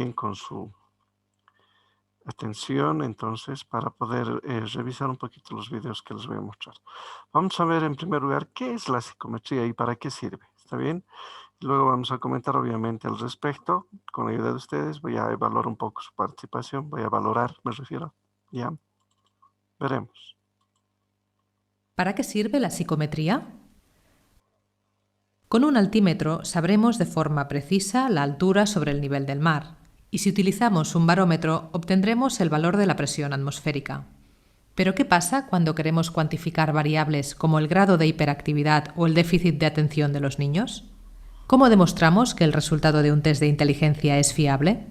bien con su atención, entonces, para poder revisar un poquito los videos que les voy a mostrar. Vamos a ver en primer lugar qué es la psicometría y para qué sirve, ¿está bien? Luego vamos a comentar obviamente al respecto, con la ayuda de ustedes, voy a evaluar un poco su participación, voy a valorar, me refiero, ya, veremos. ¿Para qué sirve la psicometría? Con un altímetro sabremos de forma precisa la altura sobre el nivel del mar, y si utilizamos un barómetro obtendremos el valor de la presión atmosférica. Pero ¿qué pasa cuando queremos cuantificar variables como el grado de hiperactividad o el déficit de atención de los niños? ¿Cómo demostramos que el resultado de un test de inteligencia es fiable?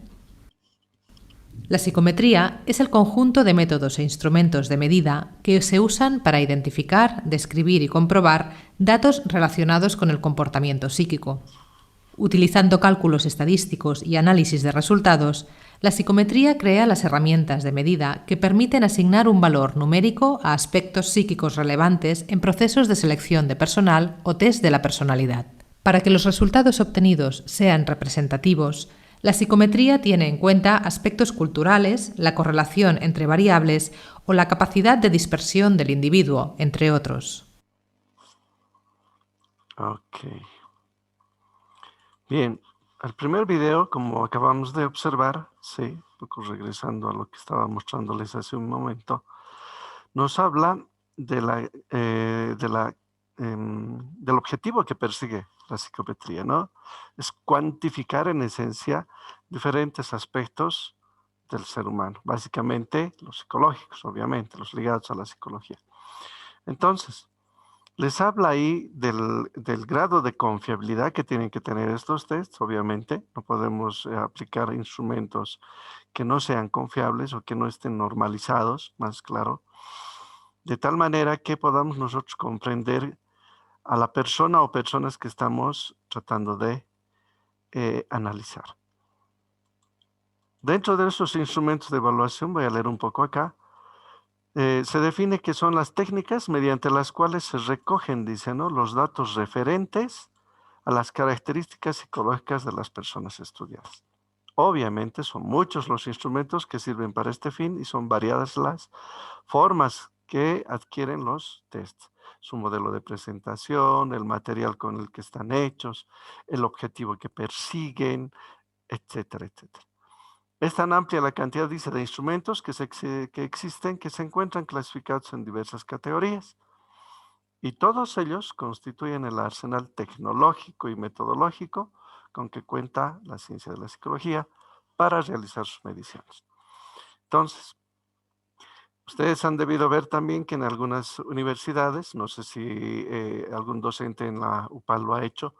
La psicometría es el conjunto de métodos e instrumentos de medida que se usan para identificar, describir y comprobar datos relacionados con el comportamiento psíquico. Utilizando cálculos estadísticos y análisis de resultados, la psicometría crea las herramientas de medida que permiten asignar un valor numérico a aspectos psíquicos relevantes en procesos de selección de personal o test de la personalidad. Para que los resultados obtenidos sean representativos, la psicometría tiene en cuenta aspectos culturales, la correlación entre variables o la capacidad de dispersión del individuo, entre otros. Ok. Bien, el primer video, como acabamos de observar, sí, un poco regresando a lo que estaba mostrándoles hace un momento, nos habla del objetivo que persigue la psicometría, ¿no? Es cuantificar en esencia diferentes aspectos del ser humano, básicamente los psicológicos, obviamente, los ligados a la psicología. Entonces, les habla ahí del grado de confiabilidad que tienen que tener estos tests, obviamente. No podemos aplicar instrumentos que no sean confiables o que no estén normalizados, más claro, de tal manera que podamos nosotros comprender a la persona o personas que estamos tratando de analizar. Dentro de esos instrumentos de evaluación, voy a leer un poco acá, se define que son las técnicas mediante las cuales se recogen, dice, ¿no?, los datos referentes a las características psicológicas de las personas estudiadas. Obviamente son muchos los instrumentos que sirven para este fin y son variadas las formas que adquieren los tests. Su modelo de presentación, el material con el que están hechos, el objetivo que persiguen, etcétera, etcétera. Es tan amplia la cantidad, dice, de instrumentos que existen, que se encuentran clasificados en diversas categorías. Y todos ellos constituyen el arsenal tecnológico y metodológico con que cuenta la ciencia de la psicología para realizar sus mediciones. Entonces, ustedes han debido ver también que en algunas universidades, no sé si algún docente en la UPAL lo ha hecho,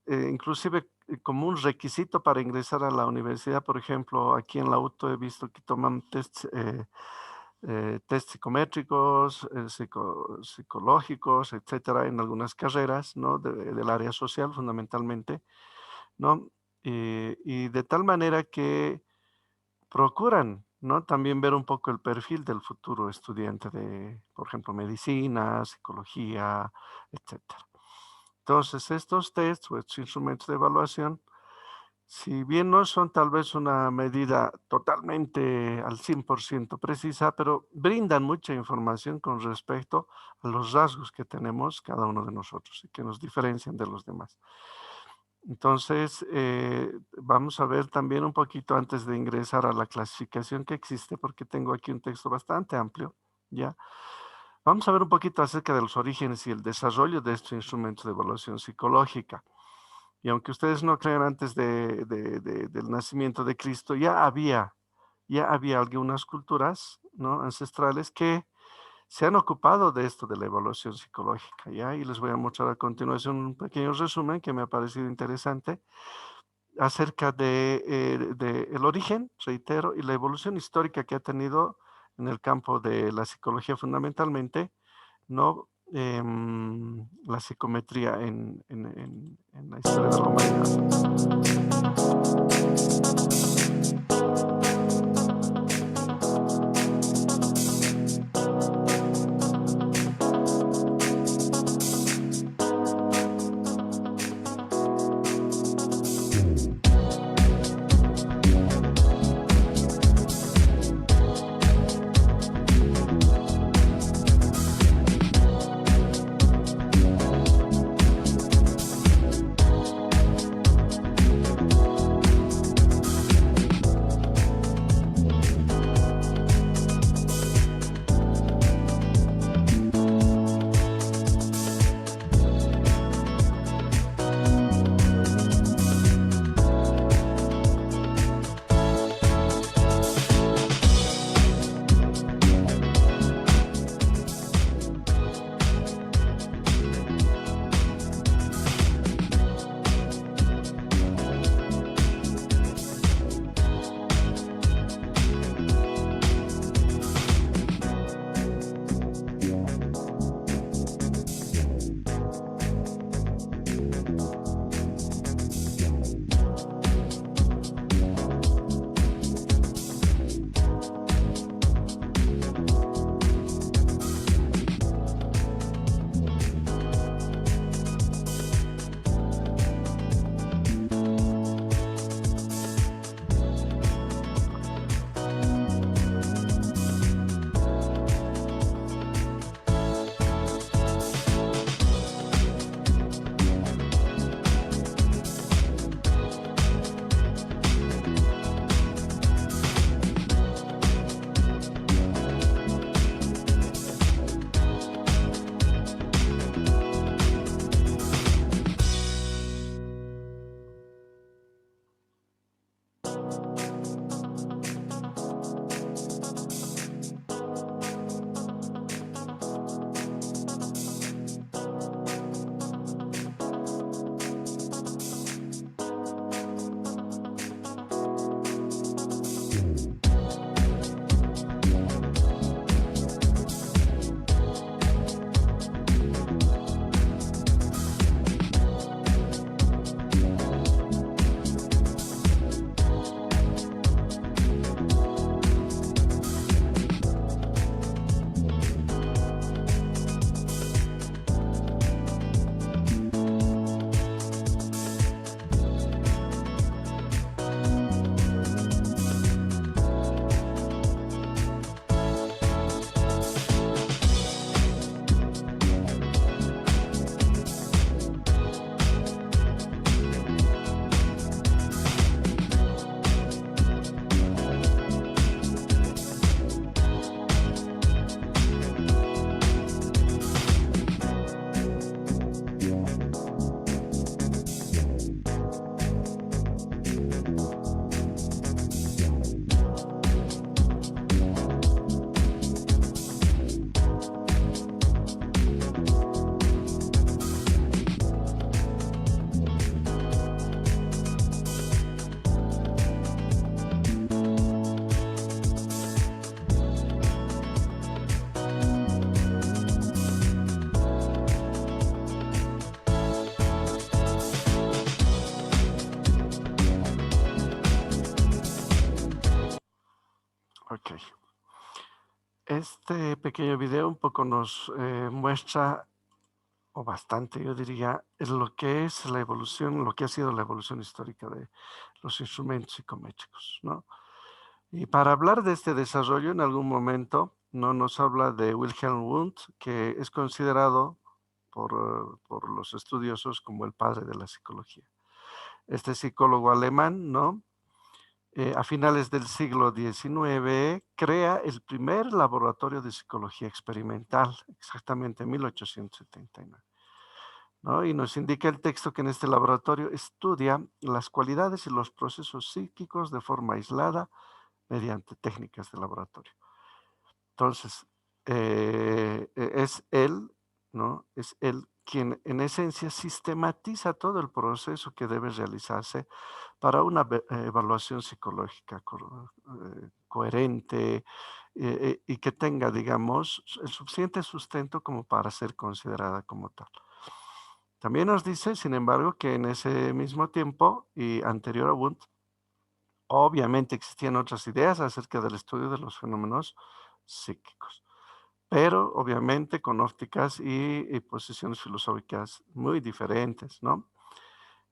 inclusive como un requisito para ingresar a la universidad, por ejemplo, aquí en la UTO he visto que toman test psicométricos, psicológicos, etcétera, en algunas carreras, ¿no?, del área social fundamentalmente, ¿no? Y de tal manera que procuran, ¿no?, también ver un poco el perfil del futuro estudiante de, por ejemplo, medicina, psicología, etcétera. Entonces, estos tests o estos instrumentos de evaluación, si bien no son tal vez una medida totalmente al 100% precisa, pero brindan mucha información con respecto a los rasgos que tenemos cada uno de nosotros y que nos diferencian de los demás. Entonces, vamos a ver también un poquito antes de ingresar a la clasificación que existe, porque tengo aquí un texto bastante amplio, ¿ya? Vamos a ver un poquito acerca de los orígenes y el desarrollo de estos instrumentos de evaluación psicológica. Y aunque ustedes no crean, antes del nacimiento de Cristo, ya había algunas culturas, ¿no?, ancestrales que se han ocupado de esto de la evaluación psicológica, ¿ya? Y les voy a mostrar a continuación un pequeño resumen que me ha parecido interesante acerca de el origen, reitero, y la evolución histórica que ha tenido en el campo de la psicología fundamentalmente, ¿no? La psicometría en la historia de la humanidad. Ok. Este pequeño video un poco nos muestra, o bastante, yo diría, es lo que es la evolución, lo que ha sido la evolución histórica de los instrumentos psicométricos, ¿no? Y para hablar de este desarrollo, en algún momento, ¿no? Nos habla de Wilhelm Wundt, que es considerado por los estudiosos como el padre de la psicología. Este psicólogo alemán, ¿no? A finales del siglo XIX, crea el primer laboratorio de psicología experimental, exactamente en 1879. ¿No? Y nos indica el texto que en este laboratorio estudia las cualidades y los procesos psíquicos de forma aislada mediante técnicas de laboratorio. Entonces, es él, ¿no? Es él quien en esencia sistematiza todo el proceso que debe realizarse para una evaluación psicológica coherente y que tenga, digamos, el suficiente sustento como para ser considerada como tal. También nos dice, sin embargo, que en ese mismo tiempo y anterior a Wundt, obviamente existían otras ideas acerca del estudio de los fenómenos psíquicos, pero obviamente con ópticas y posiciones filosóficas muy diferentes, ¿no?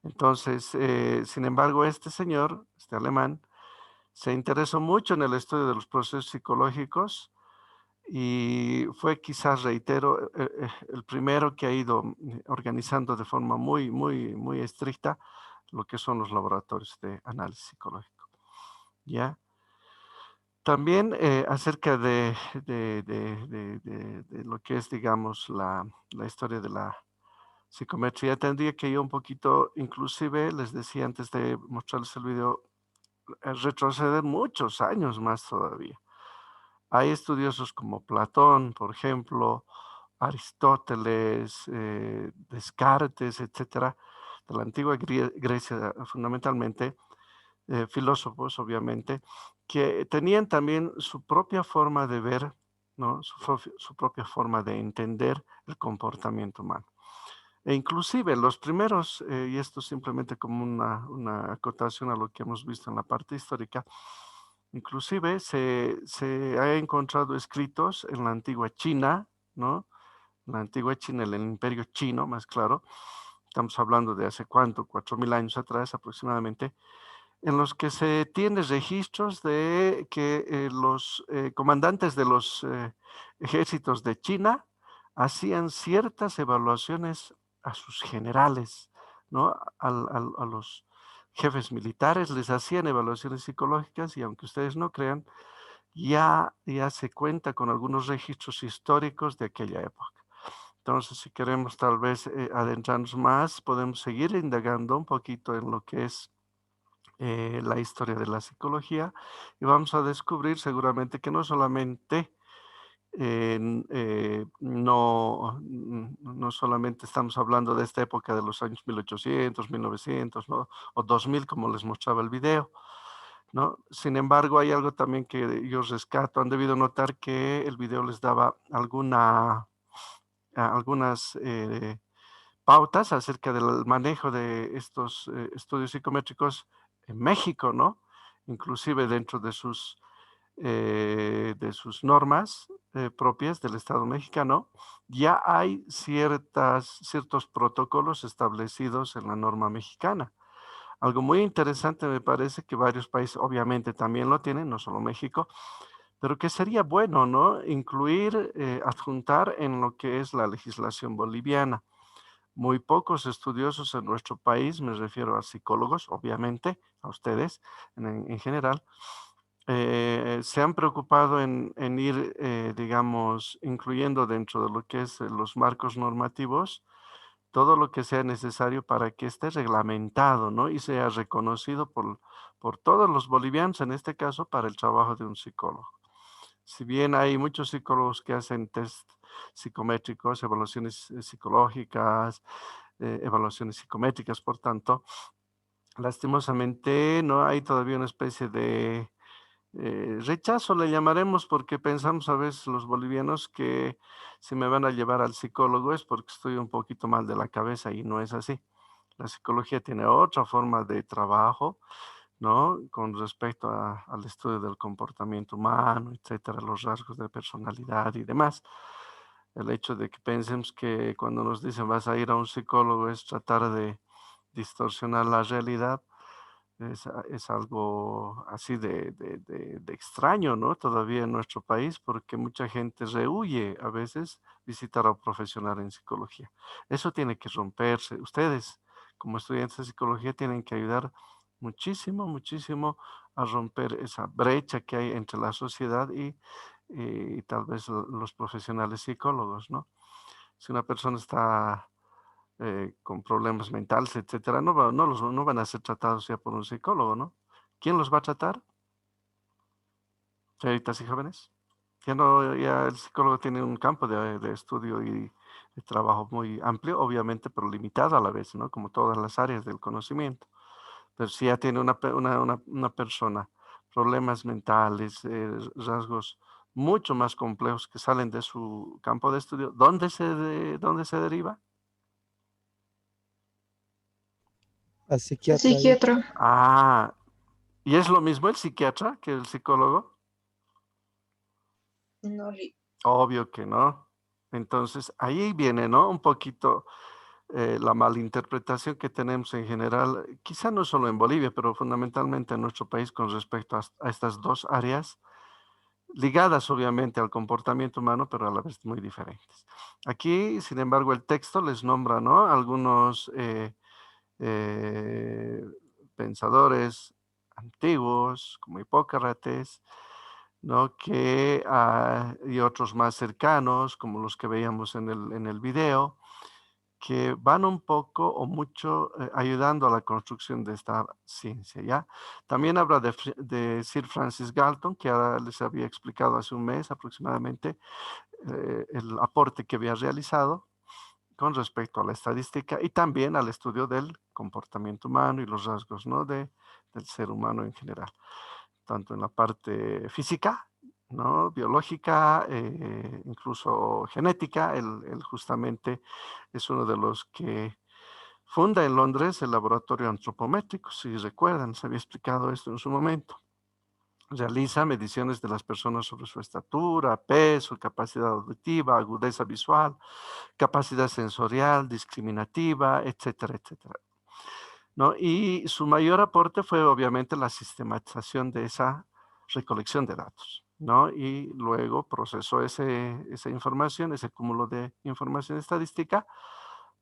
Entonces, sin embargo, este señor, este alemán, se interesó mucho en el estudio de los procesos psicológicos y fue quizás, reitero, el primero que ha ido organizando de forma muy estricta lo que son los laboratorios de análisis psicológico, ¿ya? También acerca de lo que es, digamos, la historia de la psicometría, tendría que yo un poquito, inclusive, les decía antes de mostrarles el video, retroceder muchos años más todavía. Hay estudiosos como Platón, por ejemplo, Aristóteles, Descartes, etcétera, de la antigua Grecia fundamentalmente, filósofos, obviamente, que tenían también su propia forma de ver, ¿no? Su propia forma de entender el comportamiento humano. E inclusive los primeros, y esto simplemente como una acotación a lo que hemos visto en la parte histórica, inclusive se ha encontrado escritos en la antigua China, ¿no? La antigua China, el imperio chino, más claro, estamos hablando de hace cuánto, 4000 años atrás aproximadamente, en los que se tiene registros de que los comandantes de los ejércitos de China hacían ciertas evaluaciones a sus generales, ¿no? A los jefes militares les hacían evaluaciones psicológicas y aunque ustedes no crean, ya se cuenta con algunos registros históricos de aquella época. Entonces, si queremos tal vez adentrarnos más, podemos seguir indagando un poquito en lo que es la historia de la psicología y vamos a descubrir seguramente que no solamente no solamente estamos hablando de esta época de los años 1800, 1900, ¿no? O 2000, como les mostraba el video, ¿no? Sin embargo, hay algo también que yo rescato. Han debido notar que el video les daba algunas pautas acerca del manejo de estos estudios psicométricos en México, ¿no? Inclusive dentro de sus normas propias del Estado mexicano, ya hay ciertos protocolos establecidos en la norma mexicana. Algo muy interesante me parece que varios países obviamente también lo tienen, no solo México, pero que sería bueno, ¿no? Incluir, adjuntar en lo que es la legislación boliviana. Muy pocos estudiosos en nuestro país, me refiero a psicólogos, obviamente, a ustedes en general, se han preocupado en ir, digamos, incluyendo dentro de lo que es los marcos normativos, todo lo que sea necesario para que esté reglamentado, ¿no? Y sea reconocido por todos los bolivianos, en este caso, para el trabajo de un psicólogo. Si bien hay muchos psicólogos que hacen test psicométricos, evaluaciones psicológicas, evaluaciones psicométricas, por tanto, lastimosamente no hay todavía una especie de rechazo, le llamaremos, porque pensamos a veces los bolivianos que si me van a llevar al psicólogo es porque estoy un poquito mal de la cabeza y no es así. La psicología tiene otra forma de trabajo, ¿no? Con respecto al estudio del comportamiento humano, etcétera, los rasgos de personalidad y demás. El hecho de que pensemos que cuando nos dicen vas a ir a un psicólogo es tratar de distorsionar la realidad, es algo así de extraño, ¿no? Todavía en nuestro país, porque mucha gente rehuye a veces visitar a un profesional en psicología. Eso tiene que romperse. Ustedes, como estudiantes de psicología, tienen que ayudar muchísimo, muchísimo a romper esa brecha que hay entre la sociedad y tal vez los profesionales psicólogos, ¿no? Si una persona está con problemas mentales, etcétera, no van a ser tratados ya por un psicólogo, ¿no? ¿Quién los va a tratar? Señoritas y jóvenes. Ya el psicólogo tiene un campo de estudio y de trabajo muy amplio, obviamente, pero limitado a la vez, ¿no? Como todas las áreas del conocimiento. Pero si ya tiene una persona problemas mentales, rasgos mucho más complejos que salen de su campo de estudio, ¿dónde se deriva? Al El psiquiatra, digo. psiquiatra. Ah, ¿y es lo mismo el psiquiatra que el psicólogo? No, Obvio que no. Entonces, ahí viene, ¿no? Un poquito la malinterpretación que tenemos en general, quizá no solo en Bolivia, pero fundamentalmente en nuestro país con respecto a estas dos áreas, ligadas obviamente al comportamiento humano, pero a la vez muy diferentes. Aquí, sin embargo, el texto les nombra, ¿no? Algunos eh, pensadores antiguos, como Hipócrates, ¿no? Y otros más cercanos, como los que veíamos en el video, que van un poco o mucho ayudando a la construcción de esta ciencia, ¿ya? También habla de Sir Francis Galton, que ahora les había explicado hace un mes aproximadamente el aporte que había realizado con respecto a la estadística y también al estudio del comportamiento humano y los rasgos, ¿no? Del ser humano en general, tanto en la parte física, ¿no? Biológica, incluso genética. Él justamente es uno de los que funda en Londres el laboratorio antropométrico, si recuerdan, se había explicado esto en su momento. Realiza mediciones de las personas sobre su estatura, peso, capacidad auditiva, agudeza visual, capacidad sensorial, discriminativa, etcétera, etcétera, ¿no? Y su mayor aporte fue obviamente la sistematización de esa recolección de datos, ¿no? Y luego procesó esa información, ese cúmulo de información estadística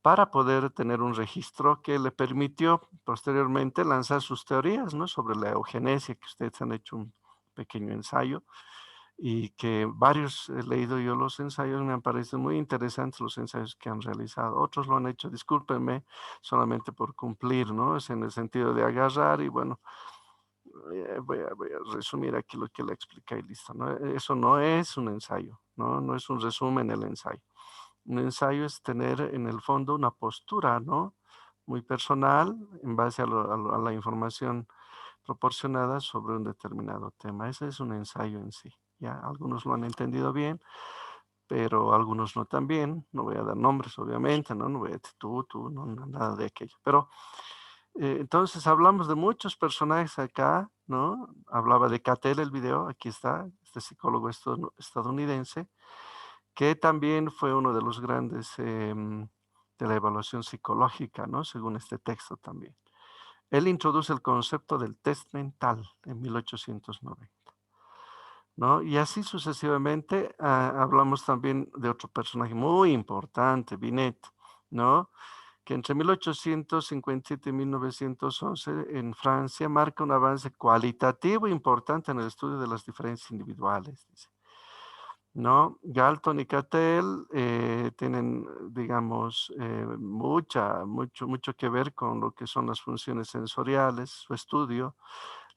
para poder tener un registro que le permitió posteriormente lanzar sus teorías, ¿no? Sobre la eugenesia, que ustedes han hecho un pequeño ensayo y que varios he leído yo los ensayos, me han parecido muy interesantes los ensayos que han realizado. Otros lo han hecho, discúlpenme, solamente por cumplir, ¿no? Es en el sentido de agarrar y bueno, voy a resumir aquí lo que le expliqué y listo, ¿no? Eso no es un ensayo, ¿no? No es un resumen el ensayo. Un ensayo es tener en el fondo una postura, ¿no? Muy personal en base a la información proporcionada sobre un determinado tema. Ese es un ensayo en sí. Ya, algunos lo han entendido bien, pero algunos no tan bien. No voy a dar nombres, obviamente, ¿no? No voy a decir tú, no, nada de aquello. Pero entonces hablamos de muchos personajes acá, ¿no? Hablaba de Cattell el video, aquí está, este psicólogo estadounidense, que también fue uno de los grandes de la evaluación psicológica, ¿no? Según este texto también. Él introduce el concepto del test mental en 1890, ¿no? Y así sucesivamente hablamos también de otro personaje muy importante, Binet, ¿no? Que entre 1857 y 1911 en Francia marca un avance cualitativo importante en el estudio de las diferencias individuales, dice. ¿No? Galton y Cattell tienen, digamos, mucho que ver con lo que son las funciones sensoriales, su estudio,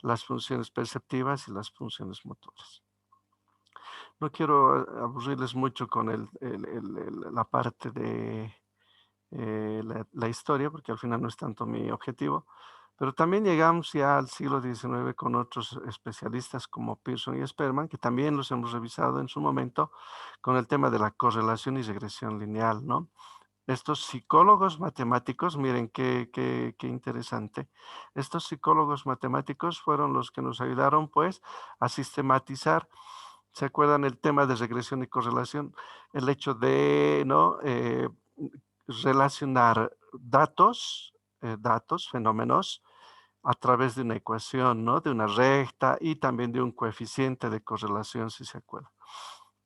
las funciones perceptivas y las funciones motoras. No quiero aburrirles mucho con la parte de la historia, porque al final no es tanto mi objetivo, pero también llegamos ya al siglo XIX con otros especialistas como Pearson y Sperman, que también los hemos revisado en su momento con el tema de la correlación y regresión lineal, ¿no? estos psicólogos matemáticos, miren qué interesante, estos psicólogos matemáticos fueron los que nos ayudaron pues a sistematizar. ¿Se acuerdan el tema de regresión y correlación? El hecho de, ¿no? Relacionar datos, fenómenos, a través de una ecuación, ¿no? De una recta y también de un coeficiente de correlación, si se acuerdan.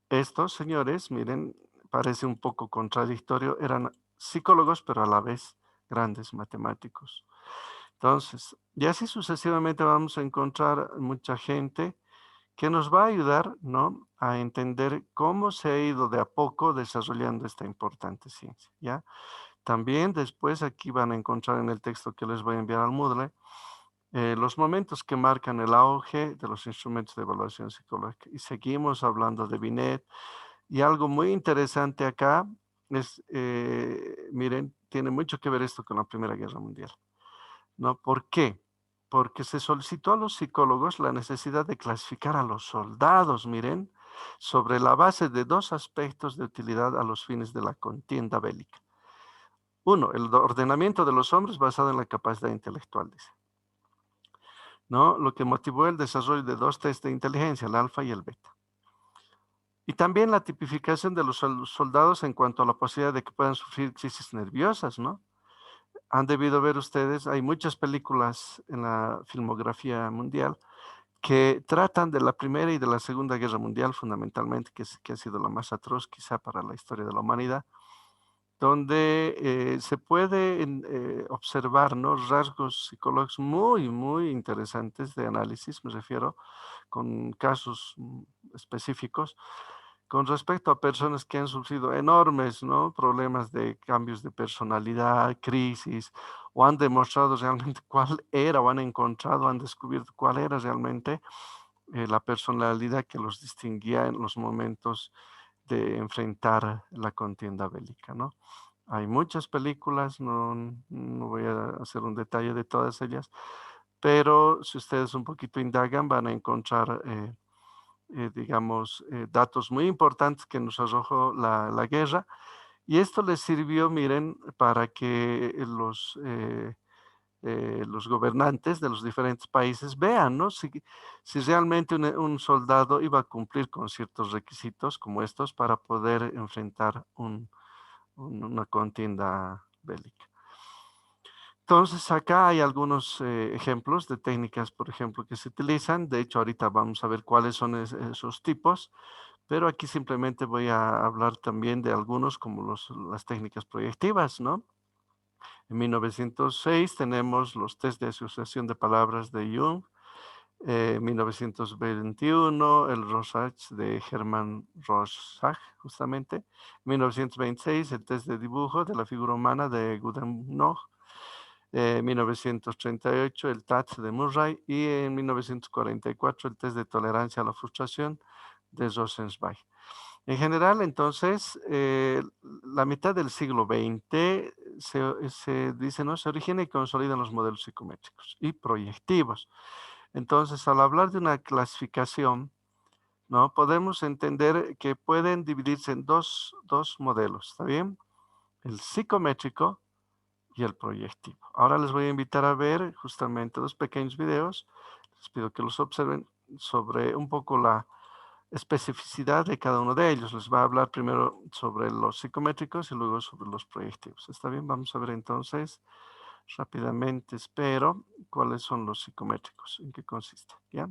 Estos señores, miren, parece un poco contradictorio, eran psicólogos, pero a la vez grandes matemáticos. Entonces, y así sucesivamente vamos a encontrar mucha gente que nos va a ayudar, ¿no? A entender cómo se ha ido de a poco desarrollando esta importante ciencia, ¿ya? También después aquí van a encontrar en el texto que les voy a enviar al Moodle los momentos que marcan el auge de los instrumentos de evaluación psicológica. Y seguimos hablando de Binet. Y algo muy interesante acá es, miren, tiene mucho que ver esto con la Primera Guerra Mundial, ¿no? ¿Por qué? Porque se solicitó a los psicólogos la necesidad de clasificar a los soldados, miren, sobre la base de dos aspectos de utilidad a los fines de la contienda bélica. Uno, el ordenamiento de los hombres basado en la capacidad intelectual, dice, ¿no? Lo que motivó el desarrollo de dos test de inteligencia, el alfa y el beta. Y también la tipificación de los soldados en cuanto a la posibilidad de que puedan sufrir crisis nerviosas, ¿no? Han debido ver ustedes, hay muchas películas en la filmografía mundial que tratan de la Primera y de la Segunda Guerra Mundial fundamentalmente, que ha sido la más atroz quizá para la historia de la humanidad, donde se puede observar, ¿no? Rasgos psicológicos muy, muy interesantes de análisis, me refiero, con casos específicos, con respecto a personas que han sufrido enormes, ¿no? Problemas de cambios de personalidad, crisis, o han demostrado realmente cuál era, o han encontrado, han descubierto cuál era realmente la personalidad que los distinguía en los momentos de enfrentar la contienda bélica, ¿no? Hay muchas películas, no voy a hacer un detalle de todas ellas, pero si ustedes un poquito indagan van a encontrar, digamos, datos muy importantes que nos arrojó la guerra. Y esto les sirvió, miren, para que los gobernantes de los diferentes países vean, ¿no? Si realmente un soldado iba a cumplir con ciertos requisitos como estos para poder enfrentar una contienda bélica. Entonces, acá hay algunos ejemplos de técnicas, por ejemplo, que se utilizan. De hecho, ahorita vamos a ver cuáles son esos tipos, pero aquí simplemente voy a hablar también de algunos como las técnicas proyectivas, ¿no? En 1906 tenemos los test de asociación de palabras de Jung. 1921, el Rorschach de Hermann Rorschach, justamente. 1926, el test de dibujo de la figura humana de Goodenough. 1938, el TAT de Murray. Y en 1944, el test de tolerancia a la frustración de Rosenzweig. En general, entonces, la mitad del siglo XX se dice, ¿no? Se origina y consolidan los modelos psicométricos y proyectivos. Entonces, al hablar de una clasificación, ¿no? Podemos entender que pueden dividirse en dos modelos, ¿está bien? El psicométrico y el proyectivo. Ahora les voy a invitar a ver justamente dos pequeños videos. Les pido que los observen sobre un poco la especificidad de cada uno de ellos. Les va a hablar primero sobre los psicométricos y luego sobre los proyectivos. ¿Está bien? Vamos a ver entonces rápidamente, espero, cuáles son los psicométricos, en qué consiste. ¿Ya?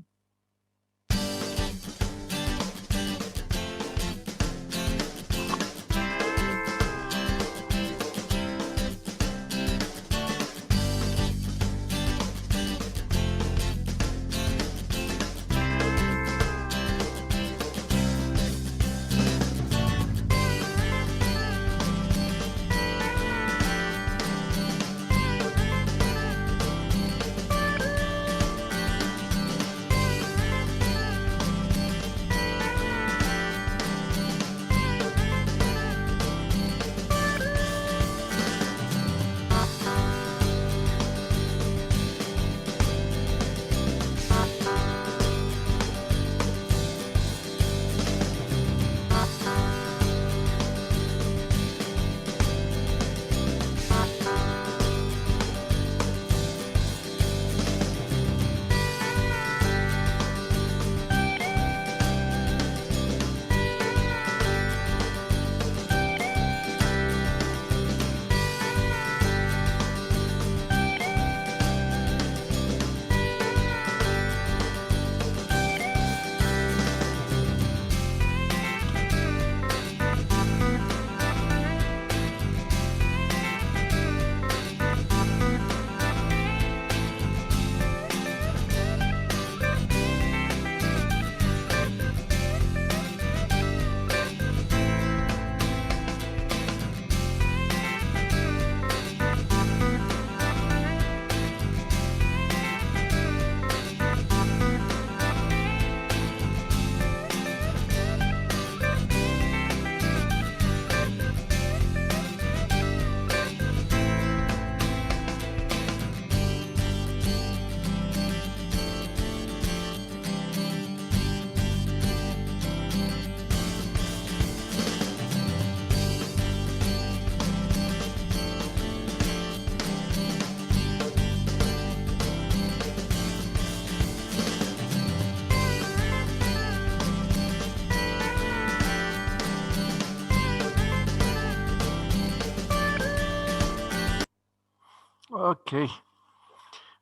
Ok.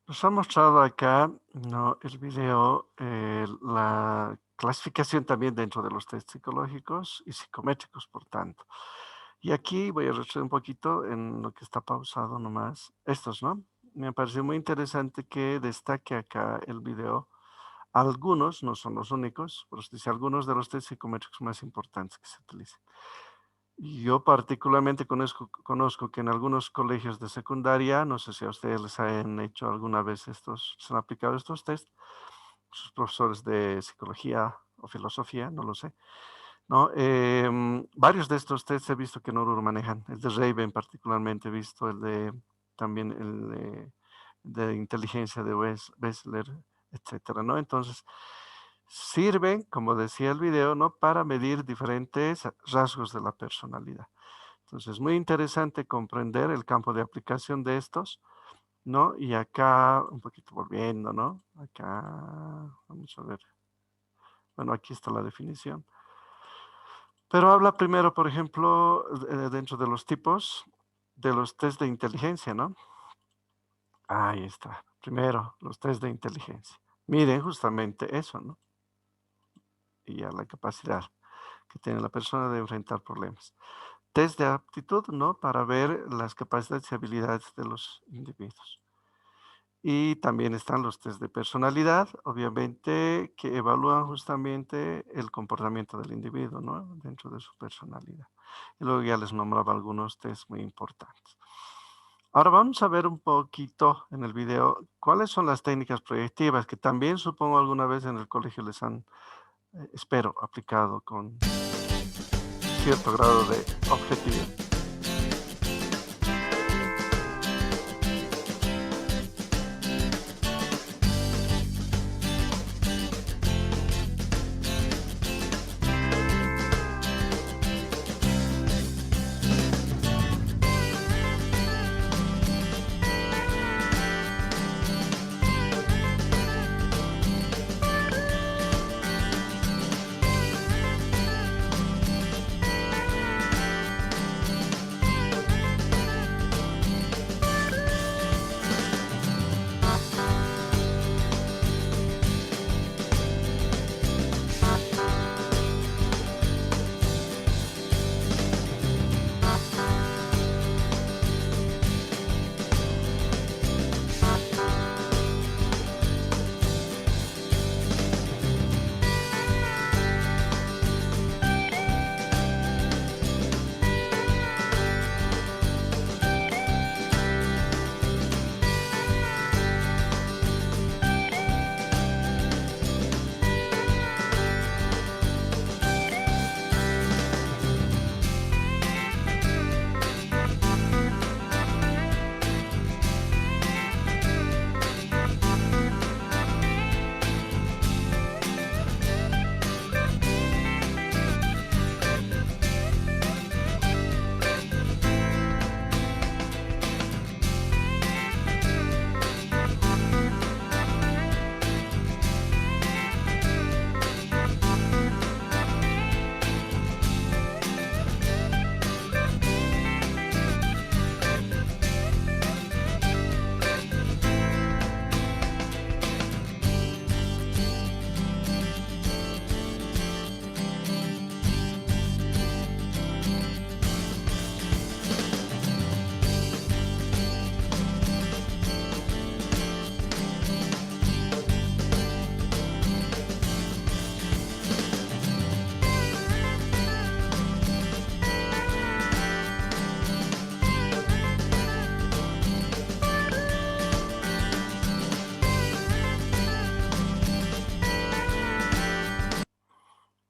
Nos ha mostrado acá, ¿no? El video, la clasificación también dentro de los test psicológicos y psicométricos, por tanto. Y aquí voy a retroceder un poquito en lo que está pausado nomás. Estos, ¿no? Me pareció muy interesante que destaque acá el video. Algunos, no son los únicos, pero dice algunos de los test psicométricos más importantes que se utilizan. Y yo particularmente conozco que en algunos colegios de secundaria, no sé si a ustedes les han hecho alguna vez estos, se han aplicado estos test, sus profesores de psicología o filosofía, no lo sé, ¿no? Varios de estos tests he visto que no lo manejan, el de Raven particularmente he visto, el de también de inteligencia de Wessler, etcétera, ¿no? Entonces, sirven, como decía el video, ¿no? Para medir diferentes rasgos de la personalidad. Entonces, muy interesante comprender el campo de aplicación de estos, ¿no? Y acá, un poquito volviendo, ¿no? Acá, vamos a ver. Bueno, aquí está la definición. Pero habla primero, por ejemplo, dentro de los tipos de los test de inteligencia, ¿no? Ahí está. Primero, los test de inteligencia. Miren justamente eso, ¿no? Y a la capacidad que tiene la persona de enfrentar problemas. Test de aptitud, ¿no? Para ver las capacidades y habilidades de los individuos. Y también están los test de personalidad, obviamente, que evalúan justamente el comportamiento del individuo, ¿no? Dentro de su personalidad. Y luego ya les nombraba algunos test muy importantes. Ahora vamos a ver un poquito en el video cuáles son las técnicas proyectivas que también supongo alguna vez en el colegio les han, espero, aplicado con cierto grado de objetividad.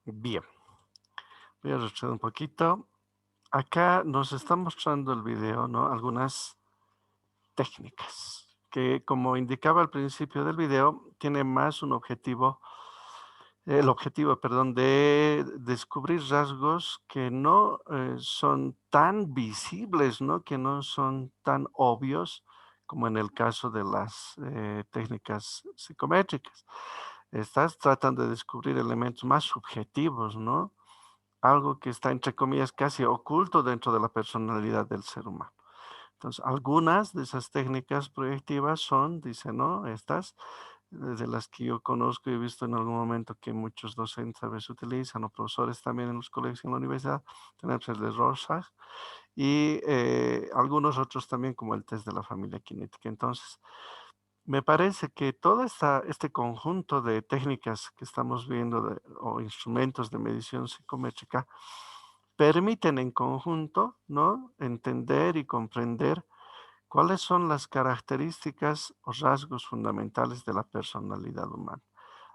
Bien, voy a retroceder un poquito. Acá nos está mostrando el video, ¿no? Algunas técnicas que, como indicaba al principio del video, tiene más un objetivo, el objetivo, perdón, de descubrir rasgos que no son tan visibles, ¿no? Que no son tan obvios como en el caso de las técnicas psicométricas. Estás tratando de descubrir elementos más subjetivos, ¿no? Algo que está, entre comillas, casi oculto dentro de la personalidad del ser humano. Entonces, algunas de esas técnicas proyectivas son, dice, ¿no? Estas, de las que yo conozco y he visto en algún momento que muchos docentes a veces utilizan, o profesores también en los colegios y en la universidad, tenemos el de Rorschach, y algunos otros también como el test de la familia cinética. Entonces, me parece que todo este conjunto de técnicas que estamos viendo o instrumentos de medición psicométrica permiten en conjunto, ¿no? Entender y comprender cuáles son las características o rasgos fundamentales de la personalidad humana.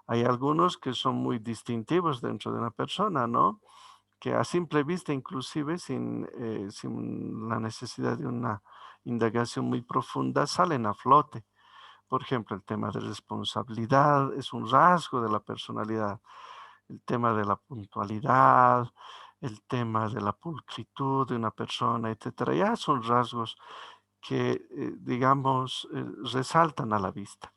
Hay algunos que son muy distintivos dentro de una persona, ¿no? Que a simple vista, inclusive sin la necesidad de una indagación muy profunda, salen a flote. Por ejemplo, el tema de responsabilidad es un rasgo de la personalidad, el tema de la puntualidad, el tema de la pulcritud de una persona, etcétera. Ya son rasgos que, digamos, resaltan a la vista.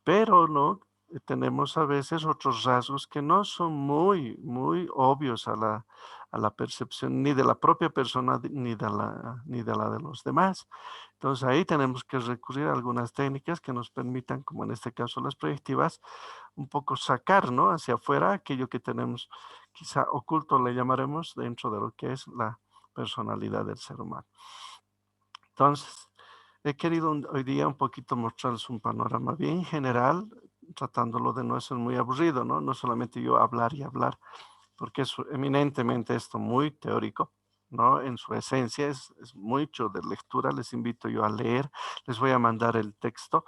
Pero, ¿no? Tenemos a veces otros rasgos que no son muy obvios a la percepción ni de la propia persona ni de la de los demás. Entonces ahí tenemos que recurrir a algunas técnicas que nos permitan, como en este caso las proyectivas, un poco sacar, ¿no? Hacia afuera aquello que tenemos quizá oculto, le llamaremos, dentro de lo que es la personalidad del ser humano. Entonces, he querido hoy día un poquito mostrarles un panorama bien general, tratándolo de no ser muy aburrido, ¿no? No solamente yo hablar y hablar, porque es eminentemente esto muy teórico, ¿no? En su esencia es mucho de lectura, les invito yo a leer, les voy a mandar el texto.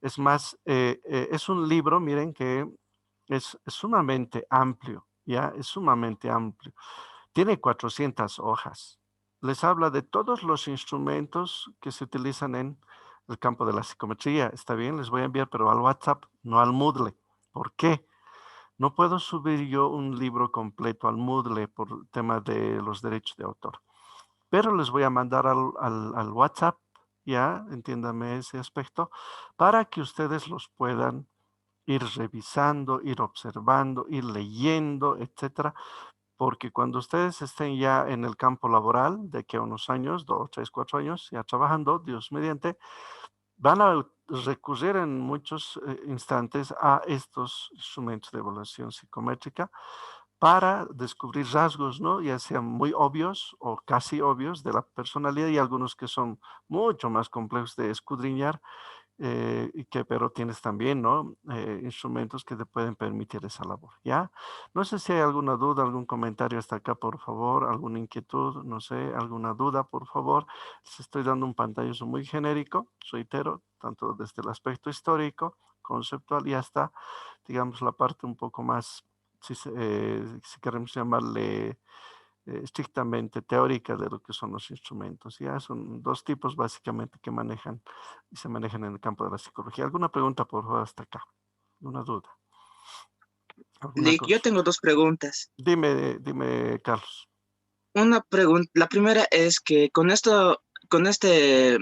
Es más, es un libro, miren, que es sumamente amplio, ¿ya? Es sumamente amplio. Tiene 400 hojas. Les habla de todos los instrumentos que se utilizan en el campo de la psicometría. Está bien, les voy a enviar, pero al WhatsApp, no al Moodle. ¿Por qué? No puedo subir yo un libro completo al Moodle por el tema de los derechos de autor, pero les voy a mandar al WhatsApp, ya, entiéndame ese aspecto, para que ustedes los puedan ir revisando, ir observando, ir leyendo, etcétera, porque cuando ustedes estén ya en el campo laboral, de aquí a unos años, 2, 3, 4 años, ya trabajando, Dios mediante, van a recurrir en muchos instantes a estos instrumentos de evaluación psicométrica para descubrir rasgos, ¿no? Ya sean muy obvios o casi obvios de la personalidad y algunos que son mucho más complejos de escudriñar y que pero tienes también, ¿no? Instrumentos que te pueden permitir esa labor, ¿ya? No sé si hay alguna duda, algún comentario hasta acá, por favor, alguna inquietud, no sé, alguna duda, por favor. Les estoy dando un pantallazo muy genérico, reitero, tanto desde el aspecto histórico, conceptual y hasta, digamos, la parte un poco más, si queremos llamarle estrictamente teórica de lo que son los instrumentos. Ya son dos tipos básicamente que manejan y se manejan en el campo de la psicología. ¿Alguna pregunta, por favor, hasta acá? ¿Alguna duda? ¿Alguna Yo tengo consulta? dos preguntas. Dime, Carlos. Una pregunta, la primera es que con este,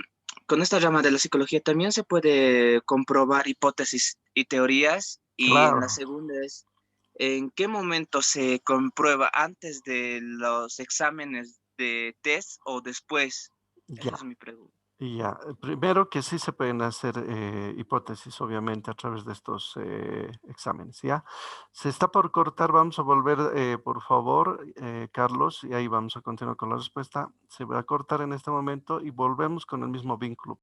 con esta rama de la psicología también se puede comprobar hipótesis y teorías. Y en la Claro, segunda es, ¿en qué momento se comprueba? ¿Antes de los exámenes de test o después? Esa es ya. mi pregunta. Ya, primero que sí se pueden hacer hipótesis, obviamente, a través de estos exámenes, ¿ya? Se está por cortar, vamos a volver, por favor, Carlos, y ahí vamos a continuar con la respuesta. Se va a cortar en este momento y volvemos con el mismo vínculo.